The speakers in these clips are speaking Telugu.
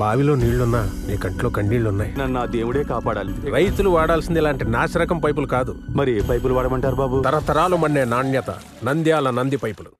బావిలో నీళ్లున్నా నీ కంట్లో కన్నీళ్లున్నాయి. నన్ను ఆ దేవుడే కాపాడాలి. రైతులు వాడాల్సింది ఇలాంటి నాసిరకం పైపులు కాదు. మరి ఏ పైపులు వాడమంటారు బాబు? తరతరాలు మన్నే నాణ్యత నంద్యాల నంది పైపులు.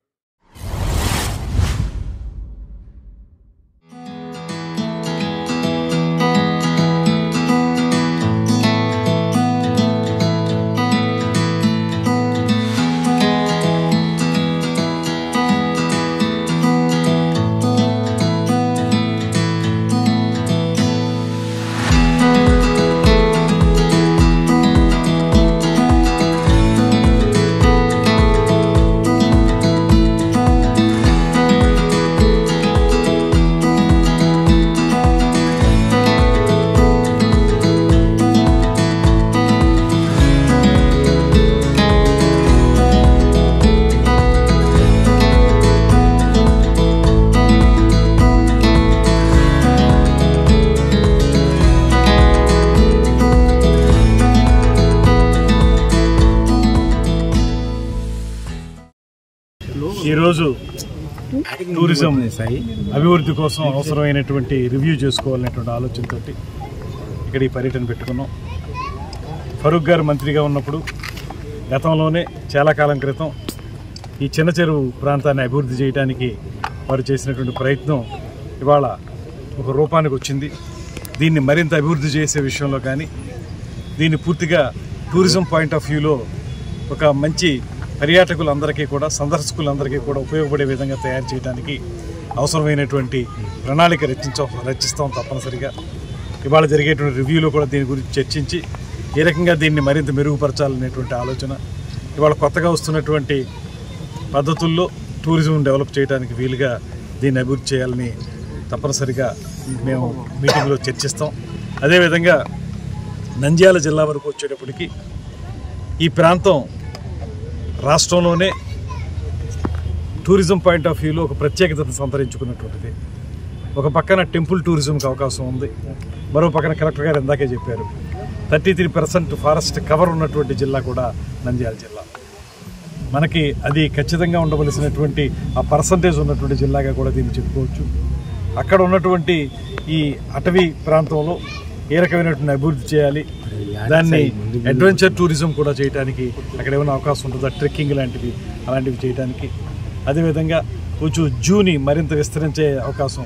ఈరోజు టూరిజం అభివృద్ధి కోసం అవసరమైనటువంటి రివ్యూ చేసుకోవాలనేటువంటి ఆలోచనతో ఇక్కడ ఈ పర్యటన పెట్టుకున్నాం. ఫరూక్ గారు మంత్రిగా ఉన్నప్పుడు గతంలోనే చాలా కాలం క్రితం ఈ చిన్న చెరువు ప్రాంతాన్ని అభివృద్ధి చేయడానికి వారు చేసినటువంటి ప్రయత్నం ఇవాళ ఒక రూపానికి వచ్చింది. దీన్ని మరింత అభివృద్ధి చేసే విషయంలో కానీ దీన్ని పూర్తిగా టూరిజం పాయింట్ ఆఫ్ వ్యూలో ఒక మంచి పర్యాటకులందరికీ కూడా సందర్శకులందరికీ కూడా ఉపయోగపడే విధంగా తయారు చేయడానికి అవసరమైనటువంటి ప్రణాళిక రచిస్తాం తప్పనిసరిగా. ఇవాళ జరిగేటువంటి రివ్యూలో కూడా దీని గురించి చర్చించి ఏ రకంగా దీన్ని మరింత మెరుగుపరచాలనేటువంటి ఆలోచన, ఇవాళ కొత్తగా వస్తున్నటువంటి పద్ధతుల్లో టూరిజం డెవలప్ చేయడానికి వీలుగా దీన్ని అభివృద్ధి చేయాలని తప్పనిసరిగా మేము మీటింగ్లో చర్చిస్తాం. అదేవిధంగా నంద్యాల జిల్లా వరకు వచ్చేటప్పటికి ఈ ప్రాంతం రాష్ట్రంలోనే టూరిజం పాయింట్ ఆఫ్ వ్యూలో ఒక ప్రత్యేకతను సంతరించుకున్నటువంటిది. ఒక పక్కన టెంపుల్ టూరిజంకి అవకాశం ఉంది, మరో పక్కన కలెక్టర్ గారు ఇందాకే చెప్పారు 33% ఫారెస్ట్ కవర్ ఉన్నటువంటి జిల్లా కూడా నంద్యాల జిల్లా. మనకి అది ఖచ్చితంగా ఉండవలసినటువంటి ఆ పర్సంటేజ్ ఉన్నటువంటి జిల్లాగా కూడా దీన్ని చెప్పుకోవచ్చు. అక్కడ ఉన్నటువంటి ఈ అటవీ ప్రాంతంలో ఏ రకమైనటువంటి అభివృద్ధి చేయాలి, దాన్ని అడ్వెంచర్ టూరిజం కూడా చేయడానికి అక్కడ ఏమైనా అవకాశం ఉంటుందా, ట్రెక్కింగ్ అలాంటివి చేయడానికి. అదేవిధంగా కొంచెం జూని మరింత విస్తరించే అవకాశం,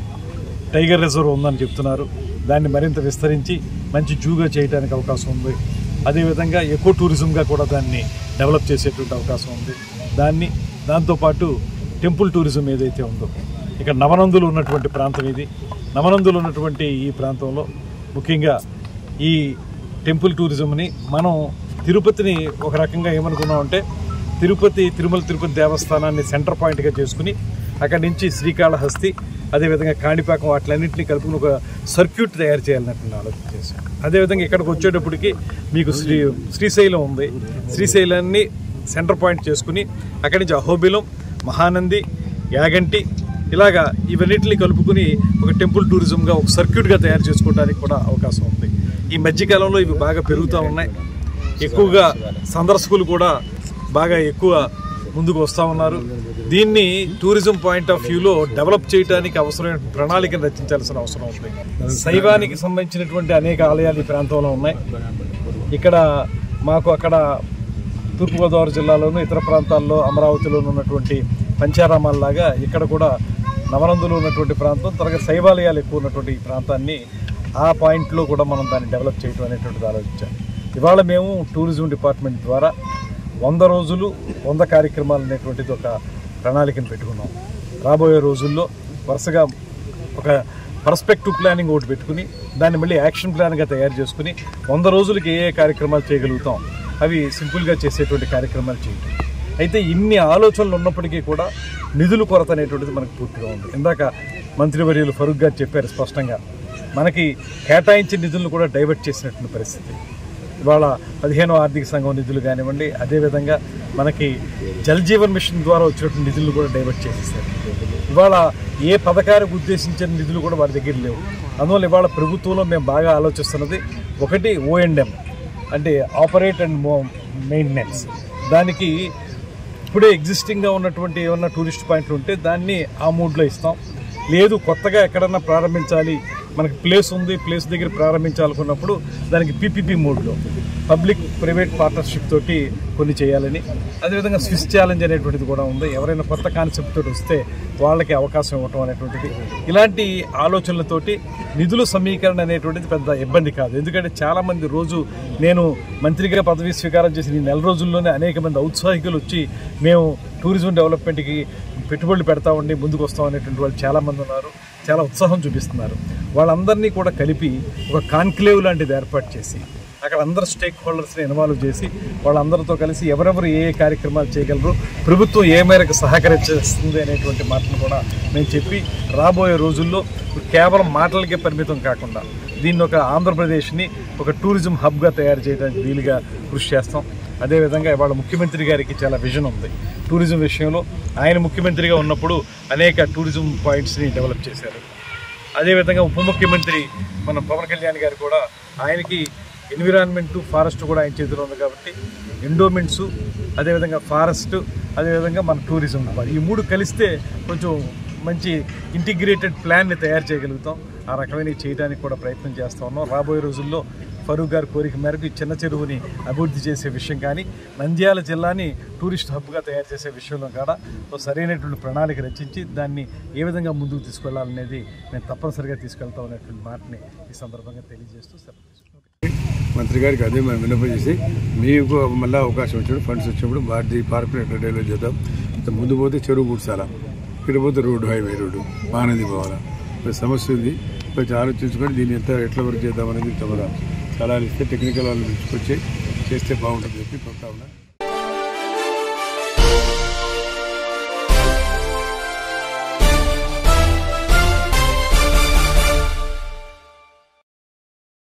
టైగర్ రిజర్వ్ ఉందని చెప్తున్నారు, దాన్ని మరింత విస్తరించి మంచి జూగా చేయడానికి అవకాశం ఉంది. అదేవిధంగా ఎకో టూరిజంగా కూడా దాన్ని డెవలప్ చేసేటువంటి అవకాశం ఉంది. దాంతోపాటు టెంపుల్ టూరిజం ఏదైతే ఉందో, ఇక్కడ నవనందులు ఉన్నటువంటి ప్రాంతం ఇది. నవనందులు ఉన్నటువంటి ఈ ప్రాంతంలో ముఖ్యంగా ఈ టెంపుల్ టూరిజంని మనం తిరుపతిని ఒక రకంగా ఏమనుకున్నామంటే తిరుమల తిరుపతి దేవస్థానాన్ని సెంటర్ పాయింట్గా చేసుకుని అక్కడి నుంచి శ్రీకాళహస్తి అదేవిధంగా కాణిపాకం వాటిలన్నింటినీ కలుపుకుని ఒక సర్క్యూట్ తయారు చేయాలన్నట్టు ఆలోచన చేశాం. అదేవిధంగా ఇక్కడికి వచ్చేటప్పటికి మీకు శ్రీశైలం ఉంది, శ్రీశైలాన్ని సెంటర్ పాయింట్ చేసుకుని అక్కడి నుంచి అహోబిలం, మహానంది, యాగంటి ఇలాగా ఇవన్నిటిని కలుపుకుని ఒక టెంపుల్ టూరిజంగా ఒక సర్క్యూట్గా తయారు చేసుకోవడానికి కూడా అవకాశం ఉంది. ఈ మధ్యకాలంలో ఇవి బాగా పెరుగుతూ ఉన్నాయి. ఎక్కువగా సందర్శకులు కూడా బాగా ఎక్కువ ముందుకు వస్తూ ఉన్నారు. దీన్ని టూరిజం పాయింట్ ఆఫ్ వ్యూలో డెవలప్ చేయడానికి అవసరమైన ప్రణాళికను రచించాల్సిన అవసరం ఉంది. శైవానికి సంబంధించినటువంటి అనేక ఆలయాలు ఈ ప్రాంతంలో ఉన్నాయి. ఇక్కడ మాకు అక్కడ తూర్పుగోదావరి జిల్లాలోనూ ఇతర ప్రాంతాల్లో అమరావతిలోనూ ఉన్నటువంటి పంచారామాల్లాగా ఇక్కడ కూడా నవనందులు ఉన్నటువంటి ప్రాంతం, త్వరగా శైవాలయాలు ఎక్కువ ఉన్నటువంటి ఈ ప్రాంతాన్ని ఆ పాయింట్లో కూడా మనం దాన్ని డెవలప్ చేయడం అనేటువంటిది ఆలోచించాం. ఇవాళ మేము టూరిజం డిపార్ట్మెంట్ ద్వారా 100 రోజులు 100 కార్యక్రమాలు అనేటువంటిది ఒక ప్రణాళికను పెట్టుకున్నాం. రాబోయే రోజుల్లో వరుసగా ఒక పర్స్పెక్టివ్ ప్లానింగ్ ఒకటి పెట్టుకుని దాన్ని మళ్ళీ యాక్షన్ ప్లాన్గా తయారు చేసుకుని 100 రోజులకి ఏ కార్యక్రమాలు చేయగలుగుతాం అవి సింపుల్గా చేసేటువంటి కార్యక్రమాలు చేయటం. అయితే ఇన్ని ఆలోచనలు ఉన్నప్పటికీ కూడా నిధుల కొరత అనేటువంటిది మనకు పూర్తిగా ఉంది. ఇందాక మంత్రివర్యులు ఫరూక్ గారు చెప్పారు స్పష్టంగా, మనకి కేటాయించిన నిధులను కూడా డైవర్ట్ చేసినటువంటి పరిస్థితి. ఇవాళ 15వ ఆర్థిక సంఘం నిధులు కానివ్వండి, అదేవిధంగా మనకి జల్ జీవన్ మిషన్ ద్వారా వచ్చినటువంటి నిధులను కూడా డైవర్ట్ చేసేస్తారు. ఇవాళ ఏ పథకానికి ఉద్దేశించిన నిధులు కూడా వారి దగ్గర లేవు. అందువల్ల ఇవాళ ప్రభుత్వంలో మేము బాగా ఆలోచిస్తున్నది ఒకటి O&M అంటే ఆపరేట్ అండ్ మెయింటెనెన్స్. దానికి ఇప్పుడే ఎగ్జిస్టింగ్గా ఉన్నటువంటి ఏమన్నా టూరిస్ట్ పాయింట్లు ఉంటే దాన్ని ఆ మూడ్లో ఇస్తాం. లేదు కొత్తగా ఎక్కడన్నా ప్రారంభించాలి మనకి ప్లేస్ ఉంది, ప్లేస్ దగ్గర ప్రారంభించాలనుకున్నప్పుడు దానికి పీపీపీ మోడ్లో పబ్లిక్ ప్రైవేట్ పార్ట్నర్షిప్ తోటి కొన్ని చేయాలని, అదేవిధంగా స్విస్ ఛాలెంజ్ అనేటువంటిది కూడా ఉంది. ఎవరైనా కొత్త కాన్సెప్ట్ తోటి వస్తే వాళ్ళకి అవకాశం ఇవ్వటం అనేటువంటిది, ఇలాంటి ఆలోచనలతోటి నిధుల సమీకరణ అనేటువంటిది పెద్ద ఇబ్బంది కాదు. ఎందుకంటే చాలామంది రోజు నేను మంత్రిగా పదవి స్వీకారం చేసిన ఈ నెల రోజుల్లోనే అనేక మంది ఔత్సాహికులు వచ్చి మేము టూరిజం డెవలప్మెంట్కి పెట్టుబడులు పెడతామండి, ముందుకు వస్తాం అనేటువంటి వాళ్ళు చాలామంది ఉన్నారు. చాలా ఉత్సాహం చూపిస్తున్నారు. వాళ్ళందరినీ కూడా కలిపి ఒక కాన్క్లేవ్ లాంటిది ఏర్పాటు చేసి అక్కడ అందరు స్టేక్ హోల్డర్స్ని ఇన్వాల్వ్ చేసి వాళ్ళందరితో కలిసి ఎవరెవరు ఏ ఏ కార్యక్రమాలు చేయగలరు, ప్రభుత్వం ఏ మేరకు సహకరించేస్తుంది అనేటువంటి మాటలు కూడా మేము చెప్పి రాబోయే రోజుల్లో కేవలం మాటలకే పరిమితం కాకుండా దీన్ని ఒక ఆంధ్రప్రదేశ్ని ఒక టూరిజం హబ్గా తయారు చేయడానికి వీలుగా కృషి చేస్తాం. అదేవిధంగా ఇవాళ ముఖ్యమంత్రి గారికి చాలా విజన్ ఉంది టూరిజం విషయంలో. ఆయన ముఖ్యమంత్రిగా ఉన్నప్పుడు అనేక టూరిజం పాయింట్స్ని డెవలప్ చేశారు. అదేవిధంగా ఉప ముఖ్యమంత్రి మన పవన్ కళ్యాణ్ గారు కూడా, ఆయనకి ఎన్విరాన్మెంటు ఫారెస్ట్ కూడా ఆయన చేతిలో ఉంది కాబట్టి ఎండోమెంట్స్, అదేవిధంగా ఫారెస్ట్, అదేవిధంగా మన టూరిజం ఈ మూడు కలిస్తే కొంచెం మంచి ఇంటిగ్రేటెడ్ ప్లాన్ని తయారు చేయగలుగుతాం. ఆ రకమైన చేయడానికి కూడా ప్రయత్నం చేస్తూ ఉన్నాం. రాబోయే రోజుల్లో ఫరూక్ గారి కోరిక మేరకు ఈ చిన్న చెరువుని అభివృద్ధి చేసే విషయం కానీ, నంద్యాల జిల్లాని టూరిస్ట్ హబ్గా తయారు చేసే విషయంలో కూడా సరైనటువంటి ప్రణాళిక రచించి దాన్ని ఏ విధంగా ముందుకు తీసుకెళ్లాలనేది మేము తప్పనిసరిగా తీసుకెళ్తాం అనేటువంటి మాటని ఈ సందర్భంగా తెలియజేస్తూ మంత్రి గారికి అదే మనం విన్నపం చేసి మీకు మళ్ళీ అవకాశం వచ్చినప్పుడు ఫండ్స్ వచ్చినప్పుడు భారతీయ పార్కులు ఎట్లా డెవలప్ చేద్దాం. ముందు పోతే చెరువు కూర్చాలా, ఇక్కడ పోతే రోడ్డు, హైవే రోడ్డు మహానది పోవాలా. సమస్య ఉంది, కొంచెం ఆలోచించుకొని దీన్ని ఎట్లా వర్క్ చేద్దామనేది తమ సలహాలు ఇస్తే టెక్నికల్ వాళ్ళు వచ్చి చేస్తే బాగుంటుంది చెప్పి కొత్త